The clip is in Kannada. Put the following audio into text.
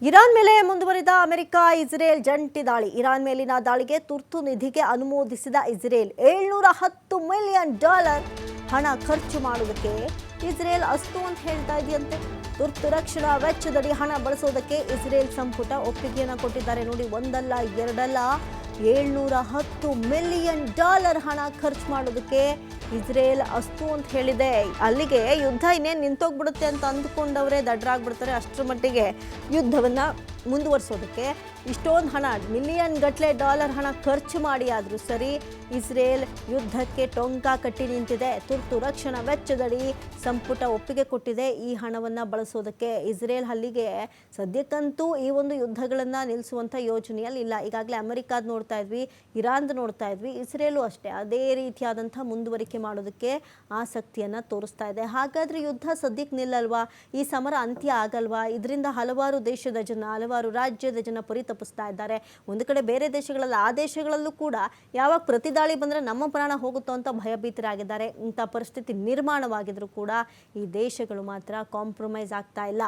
ಇರಾನ್ ಮೇಲೆ ಮುಂದುವರಿದ ಅಮೆರಿಕ ಇಸ್ರೇಲ್ ಜಂಟಿ ದಾಳಿ. ಇರಾನ್ ಮೇಲಿನ ದಾಳಿಗೆ ತುರ್ತು ನಿಧಿಗೆ ಅನುಮೋದಿಸಿದ ಇಸ್ರೇಲ್ $710 ಮಿಲಿಯನ್ ಹಣ ಖರ್ಚು ಮಾಡುವುದಕ್ಕೆ ಇಸ್ರೇಲ್ ಅಸ್ತು ಅಂತ ಹೇಳ್ತಾ ಇದೆಯಂತೆ. ತುರ್ತು ರಕ್ಷಣಾ ವೆಚ್ಚದಡಿ ಹಣ ಬಳಸೋದಕ್ಕೆ ಇಸ್ರೇಲ್ ಸಂಪುಟ ಒಪ್ಪಿಗೆಯನ್ನು ಕೊಟ್ಟಿದ್ದಾರೆ. ನೋಡಿ, ಒಂದಲ್ಲ ಎರಡಲ್ಲ, $710 ಮಿಲಿಯನ್ ಹಣ ಖರ್ಚು ಮಾಡೋದಕ್ಕೆ ಇಸ್ರೇಲ್ ಅಸ್ತು ಅಂತ ಹೇಳಿದೆ. ಅಲ್ಲಿಗೆ ಯುದ್ಧ ಇನ್ನೇನು ನಿಂತೋಗ್ಬಿಡುತ್ತೆ ಅಂತ ಅಂದ್ಕೊಂಡವರೇ ದಡ್ರಾಗ್ಬಿಡ್ತಾರೆ. ಅಷ್ಟರ ಮಟ್ಟಿಗೆ ಯುದ್ಧವನ್ನ ಮುಂದುವರಿಸೋದಕ್ಕೆ ಇಷ್ಟೊಂದು ಹಣ, ಮಿಲಿಯನ್ ಗಟ್ಟಲೆ ಹಣ ಖರ್ಚು ಮಾಡಿ ಆದರೂ ಸರಿ ಇಸ್ರೇಲ್ ಯುದ್ಧಕ್ಕೆ ಟೊಂಕ ಕಟ್ಟಿ ನಿಂತಿದೆ. ತುರ್ತು ರಕ್ಷಣಾ ವೆಚ್ಚದಡಿ ಸಂಪುಟ ಒಪ್ಪಿಗೆ ಕೊಟ್ಟಿದೆ ಈ ಹಣವನ್ನು ಬಳಸೋದಕ್ಕೆ. ಇಸ್ರೇಲ್ ಅಲ್ಲಿಗೆ ಸದ್ಯಕ್ಕಂತೂ ಈ ಒಂದು ಯುದ್ಧಗಳನ್ನು ನಿಲ್ಲಿಸುವಂಥ ಯೋಜನೆಯಲ್ಲಿ ಇಲ್ಲ. ಈಗಾಗಲೇ ಅಮೆರಿಕಾದ ನೋಡ್ತಾ ಇದ್ವಿ, ಇರಾನ್ದು ನೋಡ್ತಾ ಇದ್ವಿ, ಇಸ್ರೇಲು ಅಷ್ಟೇ ಅದೇ ರೀತಿಯಾದಂಥ ಮುಂದುವರಿಕೆ ಮಾಡೋದಕ್ಕೆ ಆಸಕ್ತಿಯನ್ನು ತೋರಿಸ್ತಾ ಇದೆ. ಹಾಗಾದರೆ ಯುದ್ಧ ಸದ್ಯಕ್ಕೆ ನಿಲ್ಲಲ್ವಾ? ಈ ಸಮರ ಅಂತ್ಯ ಆಗಲ್ವಾ? ಇದರಿಂದ ಹಲವಾರು ದೇಶದ ಜನ, ಹಲವಾರು ರಾಜ್ಯದ ಜನ ಪರಿತಪಿಸ್ತಾ ಇದ್ದಾರೆ. ಒಂದು ಕಡೆ ಬೇರೆ ದೇಶಗಳಲ್ಲಿ, ಆ ದೇಶಗಳಲ್ಲೂ ಕೂಡ ಯಾವಾಗ ಪ್ರತಿದಾಳಿ ಬಂದರೆ ನಮ್ಮ ಪ್ರಾಣ ಹೋಗುತ್ತೋ ಅಂತ ಭಯಭೀತರಾಗಿದ್ದಾರೆ. ಇಂಥ ಪರಿಸ್ಥಿತಿ ನಿರ್ಮಾಣವಾಗಿದ್ರೂ ಕೂಡ ಈ ದೇಶಗಳು ಮಾತ್ರ ಕಾಂಪ್ರಮೈಸ್ ಆಗ್ತಾ ಇಲ್ಲ.